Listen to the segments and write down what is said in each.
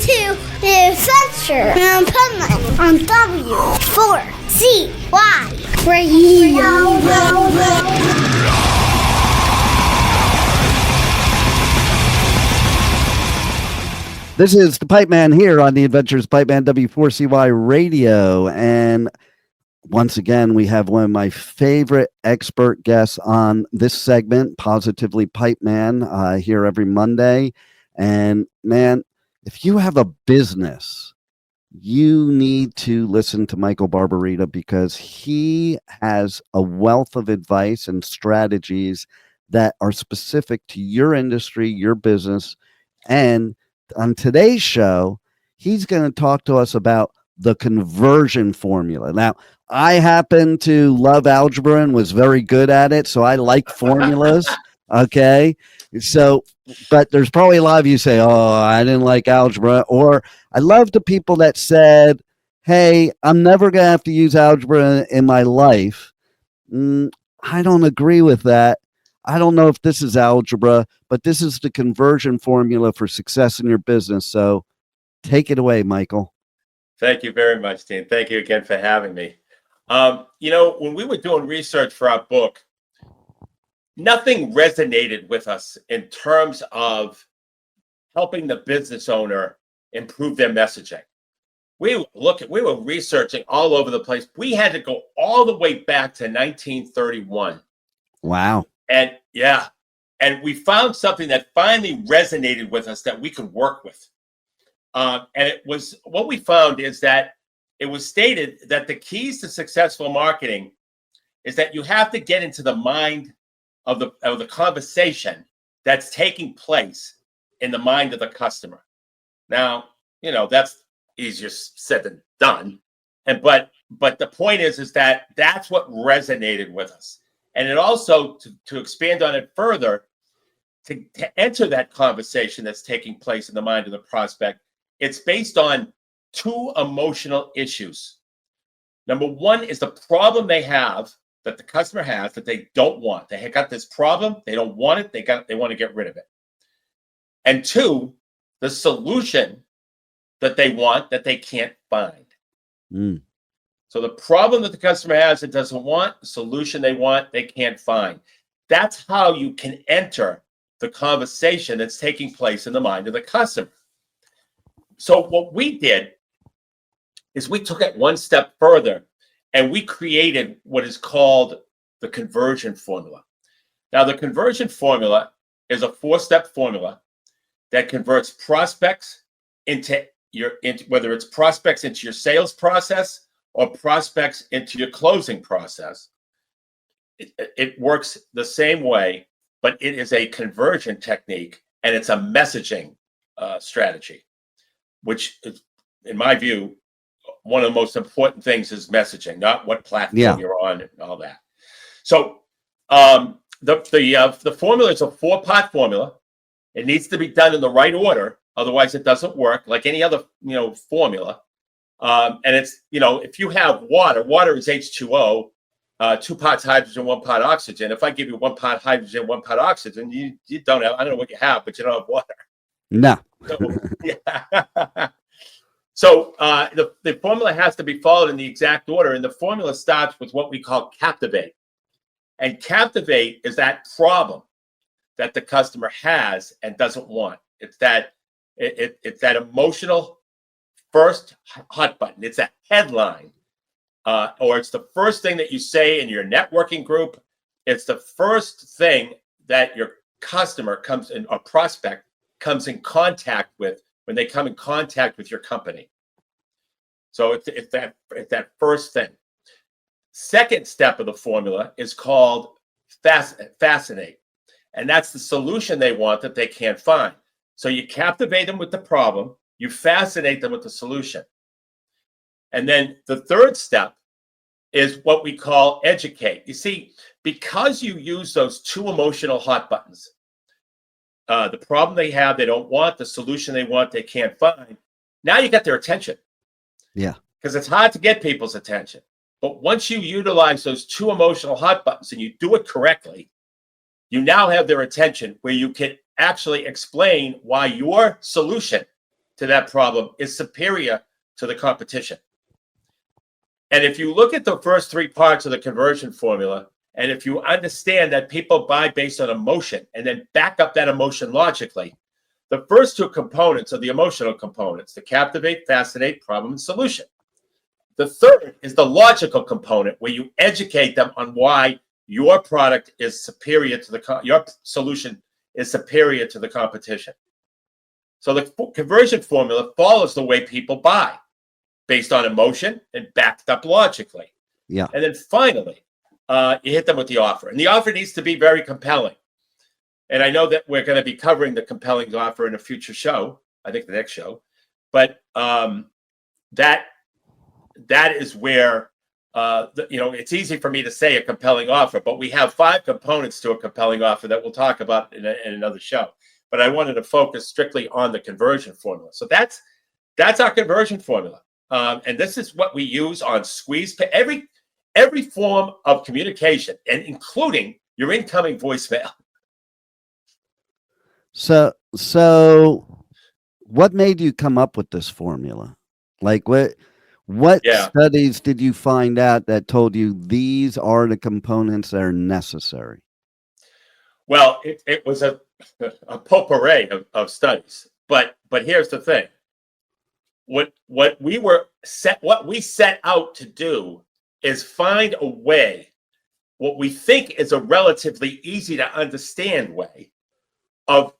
to the adventure in Pipeman on W4CY Radio. This is the Pipeman here on the Adventures Pipeman W4CY Radio. And once again, we have one of my favorite expert guests on this segment, Positively Pipeman, here every Monday. And man, if you have a business, you need to listen to Michael Barbarita because he has a wealth of advice and strategies that are specific to your industry, your business. And on today's show, he's going to talk to us about the conversion formula. Now, I happen to love algebra and was very good at it, so I like formulas. Okay. So, but there's probably a lot of you say, oh, I didn't like algebra. Or I love the people that said, hey, I'm never going to have to use algebra in my life. I don't agree with that. I don't know if this is algebra, but this is the conversion formula for success in your business. So take it away, Michael. Thank you very much, Dean. Thank you again for having me. When we were doing research for our book, nothing resonated with us in terms of helping the business owner improve their messaging. We were researching all over the place. We had to go all the way back to 1931. Wow. And we found something that finally resonated with us that we could work with. And it was what we found is that it was stated that the keys to successful marketing is that you have to get into the mind of the conversation that's taking place in the mind of the customer. Now, that's easier said than done. But the point is that that's what resonated with us. And it also, to expand on it further, to enter that conversation that's taking place in the mind of the prospect, it's based on two emotional issues. Number one is the problem they have, that the customer has, that they don't want. They have got this problem, they don't want it, they want to get rid of it. And two, the solution that they want that they can't find. So the problem that the customer has it doesn't want, the solution they want, they can't find. That's how you can enter the conversation that's taking place in the mind of the customer. So what we did is we took it one step further and we created what is called the conversion formula. Now, the conversion formula is a 4-step formula that converts prospects into whether it's prospects into your sales process or prospects into your closing process. It works the same way, but it is a conversion technique and it's a messaging strategy, which is, in my view, one of the most important things is messaging, not what platform you're on and all that. So the formula is a 4-part formula. It needs to be done in the right order, otherwise it doesn't work like any other formula. And it's, if you have water is H2O, 2 parts hydrogen, 1 part oxygen. If I give you 1 part hydrogen, 1 part oxygen, you don't have, I don't know what you have, but you don't have water. No. So the formula has to be followed in the exact order. And the formula starts with what we call captivate. And captivate is that problem that the customer has and doesn't want. It's that emotional first hot button. It's a headline, or it's the first thing that you say in your networking group. It's the first thing that your customer comes in, or prospect comes in contact with when they come in contact with your company. So it's that first thing. Second step of the formula is called fascinate, and that's the solution they want that they can't find. So you captivate them with the problem. You fascinate them with the solution. And then the third step is what we call educate. You see, because you use those 2 emotional hot buttons, the problem they have, they don't want, the solution they want, they can't find. Now you got their attention. Yeah. Because it's hard to get people's attention. But once you utilize those 2 emotional hot buttons and you do it correctly, you now have their attention where you can actually explain why your solution to that problem is superior to the competition. And if you look at the first three parts of the conversion formula, and if you understand that people buy based on emotion and then back up that emotion logically, the first two components are the emotional components, the captivate, fascinate, problem, and solution. The third is the logical component, where you educate them on why your product is superior to your solution is superior to the competition. So the conversion formula follows the way people buy, based on emotion and backed up logically. Yeah. And then finally, you hit them with the offer. And the offer needs to be very compelling. And I know that we're going to be covering the compelling offer in a future show, I think the next show. But that is where, it's easy for me to say a compelling offer, but we have 5 components to a compelling offer that we'll talk about in another show. But I wanted to focus strictly on the conversion formula. So that's our conversion formula. And this is what we use on squeeze every form of communication, and including your incoming voicemail. So what made you come up with this formula? Like what studies did you find out that told you these are the components that are necessary? Well, it was a potpourri of studies, but here's the thing. What we set out to do is find a way, what we think is a relatively easy to understand way of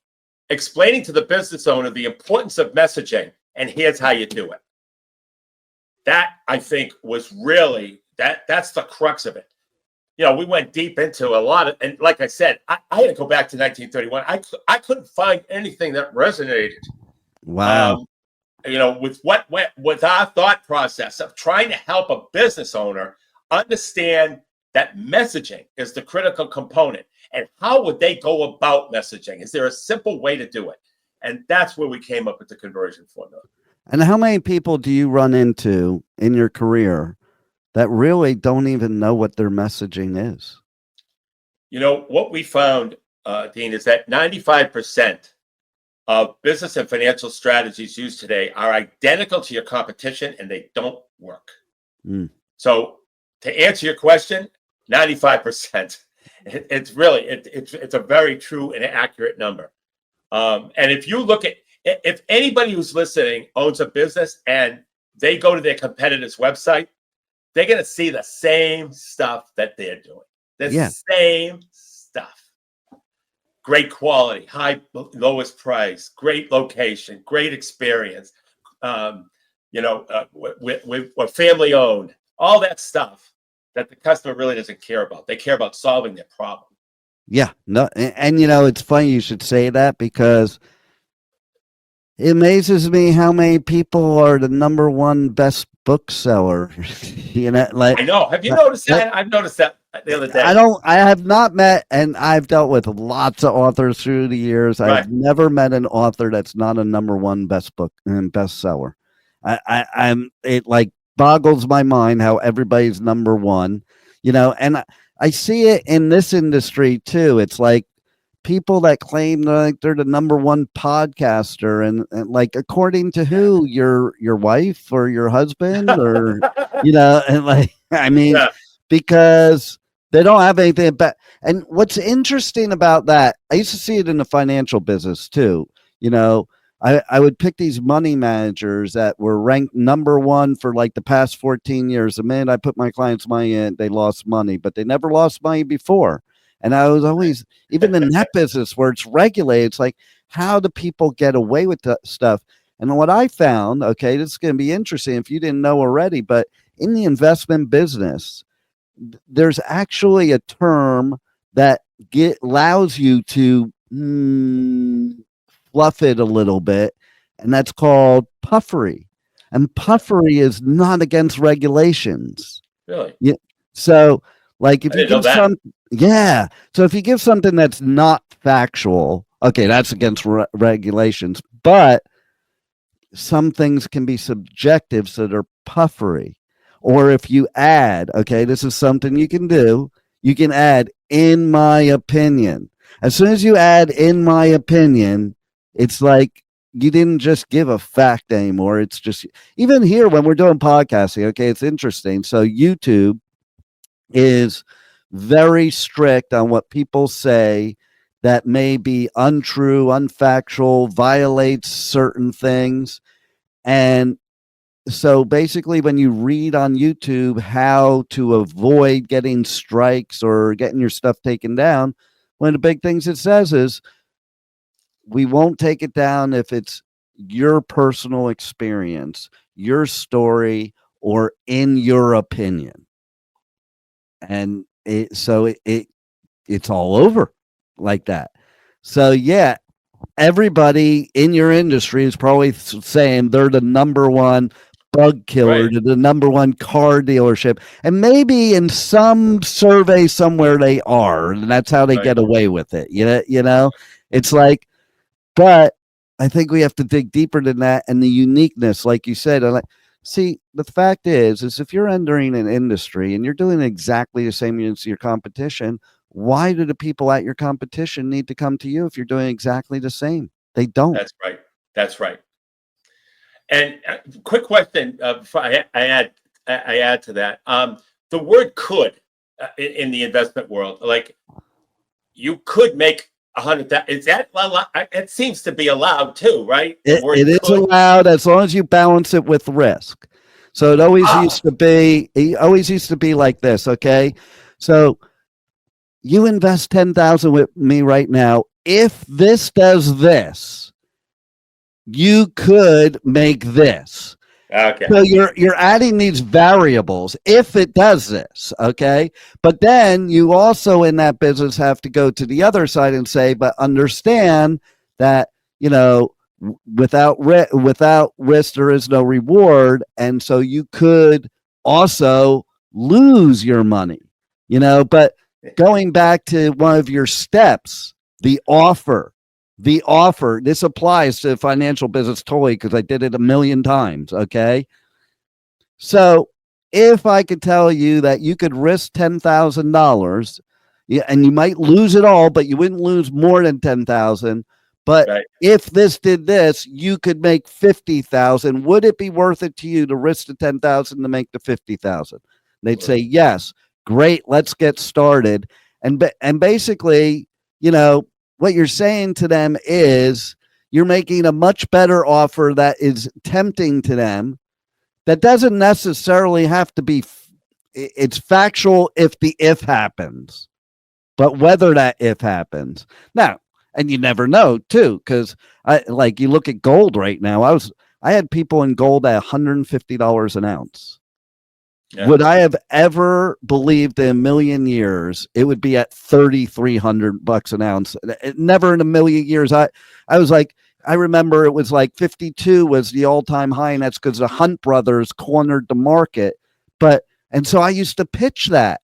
explaining to the business owner the importance of messaging, and here's how you do it. That, I think, was really that's the crux of it. We went deep into a lot of, and like I said, I had to go back to 1931. I couldn't find anything that resonated. Wow. With our thought process of trying to help a business owner understand that messaging is the critical component, and how would they go about messaging? Is there a simple way to do it? And that's where we came up with the conversion formula. And how many people do you run into in your career that really don't even know what their messaging is? What we found, Dean, is that 95% of business and financial strategies used today are identical to your competition, and they don't work. So to answer your question, 95%. It's a very true and accurate number. And if you look at, if anybody who's listening owns a business and they go to their competitor's website, they're going to see the same stuff that they're doing. The same stuff. Great quality, lowest price, great location, great experience. We're family owned, all that stuff that the customer really doesn't care about. They care about solving their problem. Yeah, no, and it's funny you should say that, because it amazes me how many people are the number one best bookseller. I know. Have you noticed that? I've noticed that the other day. I have not met, and I've dealt with lots of authors through the years. Right. I've never met an author that's not a number one best book and bestseller. It like boggles my mind how everybody's number one, and I see it in this industry too. It's like people that claim they're the number one podcaster, and like, according to who? Your wife or your husband, or and like, because they don't have anything. And what's interesting about that, I used to see it in the financial business too. I would pick these money managers that were ranked number one for like the past 14 years. The minute I put my clients' money in, they lost money, but they never lost money before. And I was always, even in that business where it's regulated, it's like, how do people get away with that stuff? And what I found, okay, this is going to be interesting if you didn't know already, but in the investment business, there's actually a term that allows you to fluff it a little bit, and that's called puffery. And puffery is not against regulations. Really? Yeah. So, like, if you give so if you give something that's not factual, okay, that's against regulations. But some things can be subjective, so they're puffery. Or if you add, okay, this is something you can do. You can add, in my opinion. As soon as you add, in my opinion, it's like you didn't just give a fact anymore. It's just, even here when we're doing podcasting, okay, it's interesting. So YouTube is very strict on what people say that may be untrue, unfactual, violates certain things. And so basically, when you read on YouTube how to avoid getting strikes or getting your stuff taken down, one of the big things it says is, we won't take it down if it's your personal experience, your story, or in your opinion. And it's all over like that. So yeah, everybody in your industry is probably saying they're the number one bug killer, Right. the number one car dealership, and maybe in some survey somewhere they are, and that's how they Right. get away with it. You know, it's like, but I think we have to dig deeper than that, and the uniqueness, like you said. And see, the fact is if you're entering an industry and you're doing exactly the same as your competition, why do the people at your competition need to come to you if you're doing exactly the same? They don't. That's right. That's right. And quick question before I add to that. The word "could" in the investment world, like, you could make 100,000. Is that allowed? It seems to be allowed too, right? The word It is "could." allowed as long as you balance it with risk. So it always used to be like this. Okay, so you invest 10,000 with me right now. If this does this, you could make this. Okay. So you're adding these variables if it does this, okay? But then you also in that business have to go to the other side and say, but understand that, you know, without risk there is no reward, and so you could also lose your money, you know. But going back to one of your steps, the offer, this applies to financial business totally, because I did it a million times. Okay. So if I could tell you that you could risk $10,000, and you might lose it all, but you wouldn't lose more than 10,000. But Right. if this did this, you could make 50,000. Would it be worth it to you to risk the 10,000 to make the 50,000? They'd say, yes. Great. Let's get started. And basically, you know, what you're saying to them is you're making a much better offer that is tempting to them. That doesn't necessarily have to be, it's factual if the if happens, but whether that if happens. Now, and you never know too, because like you look at gold right now. I had people in gold at $150 an ounce. Yeah. Would I have ever believed in a million years it would be at $3,300 an ounce? Never in a million years. I was like, I remember it was like 52 was the all-time high, and that's because the Hunt brothers cornered the market. And so I used to pitch that.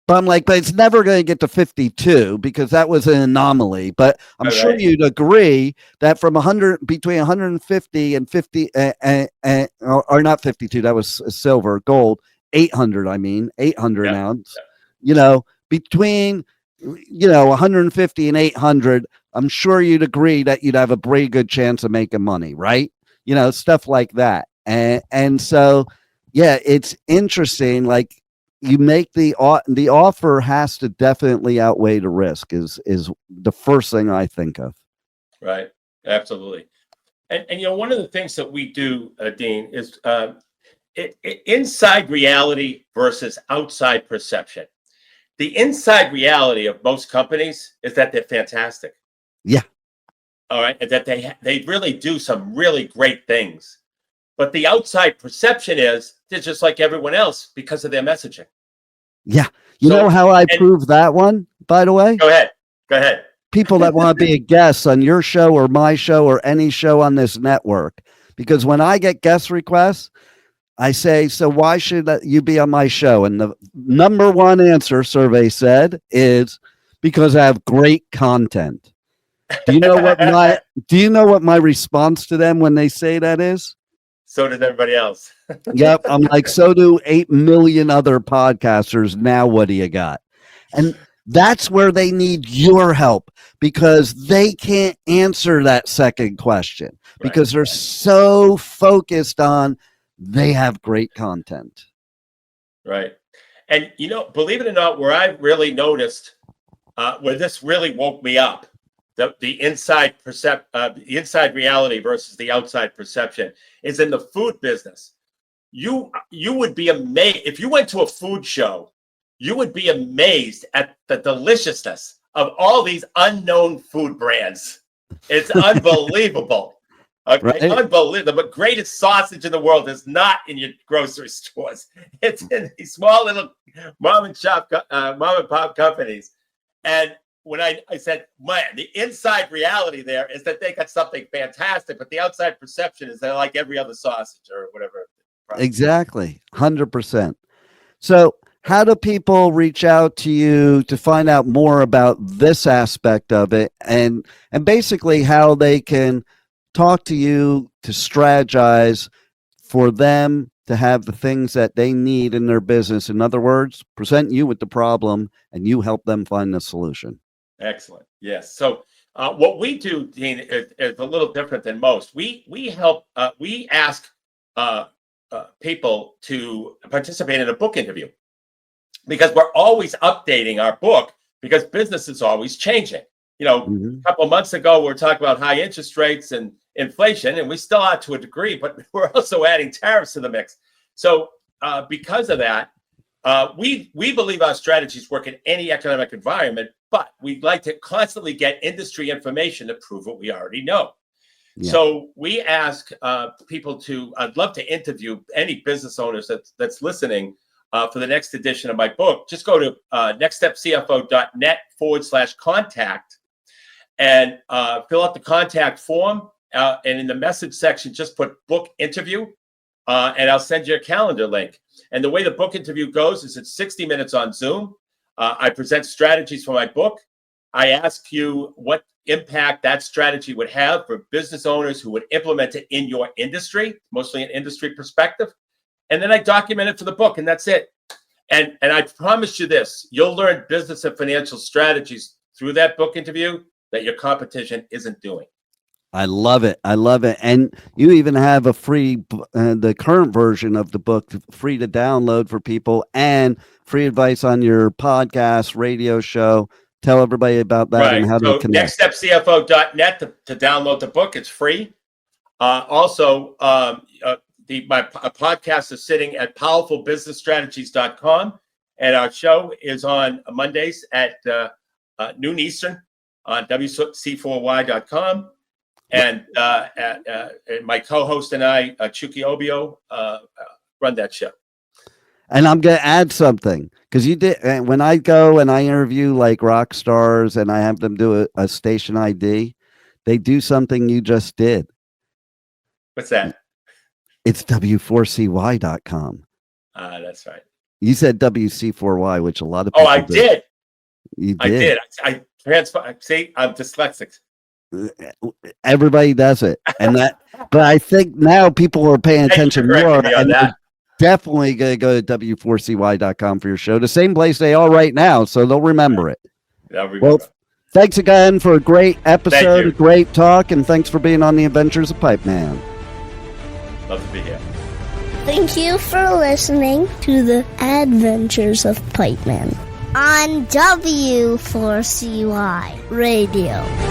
But I'm like, but it's never going to get to 52 because that was an anomaly. But I'm sure you'd agree that from between 150 and 50, or not 52, that was silver, gold, 800, 800 an ounce, you know, between, 150 and 800, I'm sure you'd agree that you'd have a pretty good chance of making money, right? You know, stuff like that. And so, yeah, it's interesting. Like, you make the offer has to definitely outweigh the risk is the first thing I think of. Right. Absolutely. And one of the things that we do, Dean, is inside reality versus outside perception. The inside reality of most companies is that they're fantastic. Yeah. All right. And that they really do some really great things. But the outside perception is they're just like everyone else because of their messaging. Yeah. You know how I prove that one, by the way? Go ahead. People that want to be a guest on your show or my show or any show on this network. Because when I get guest requests, I say, so why should you be on my show? And the number one answer, survey said, is because I have great content. Do you know what my response to them when they say that is? So does everybody else. Yep. I'm like, so do 8 million other podcasters. Now, what do you got? And That's where they need your help, because they can't answer that second question because they're so focused on they have great content. Right. And, believe it or not, where I really noticed, where this really woke me up, the inside the inside reality versus the outside perception, is in the food business. You would be amazed if you went to a food show. You would be amazed at the deliciousness of all these unknown food brands. It's unbelievable. Okay, right. Unbelievable. The greatest sausage in the world is not in your grocery stores. It's in these small little mom and pop companies. And when I said, man, the inside reality there is that they got something fantastic, but the outside perception is they're like every other sausage or whatever. Exactly. 100%. So how do people reach out to you to find out more about this aspect of it, and basically how they can talk to you to strategize for them to have the things that they need in their business? In other words, present you with the problem and you help them find the solution. Excellent. Yes. So what we do, Dean, is a little different than most. We help. We ask people to participate in a book interview, because we're always updating our book, because business is always changing. A couple of months ago, we were talking about high interest rates and inflation, and we still are to a degree, but we're also adding tariffs to the mix. So because of that, we believe our strategies work in any economic environment, but we'd like to constantly get industry information to prove what we already know. Yeah. So we ask people to, I'd love to interview any business owners that's listening for the next edition of my book. Just go to nextstepcfo.net/contact and fill out the contact form. And in the message section, just put book interview, and I'll send you a calendar link. And the way the book interview goes is it's 60 minutes on Zoom. I present strategies for my book. I ask you what impact that strategy would have for business owners who would implement it in your industry, mostly an industry perspective. And then I document it for the book, and that's it. And I promise you this, you'll learn business and financial strategies through that book interview that your competition isn't doing. I love it. I love it. And you even have a free, the current version of the book, free to download for people, and free advice on your podcast, radio show. Tell everybody about that and how to connect. NextStepCFO.net to download the book. It's free. Also, my podcast is sitting at powerfulbusinessstrategies.com, and our show is on Mondays at noon Eastern on WC4Y.com. And my co-host and I, Chucky Obio, run that show. And I'm going to add something, because you did, when I go and I interview like rock stars and I have them do a station ID, they do something you just did. What's that? It's W4CY.com. That's right. You said WC4Y, which a lot of people I did. You did. I did. I transfer. See, I'm dyslexic. Everybody does it, and that. But I think now people are paying attention more, and they're definitely going to go to W4CY.com for your show, the same place they are right now, so they'll remember it. Well, thanks again for a great episode, a great talk, and thanks for being on the Adventures of Pipeman. Love to be here. Thank you for listening to the Adventures of Pipeman on W4CY Radio.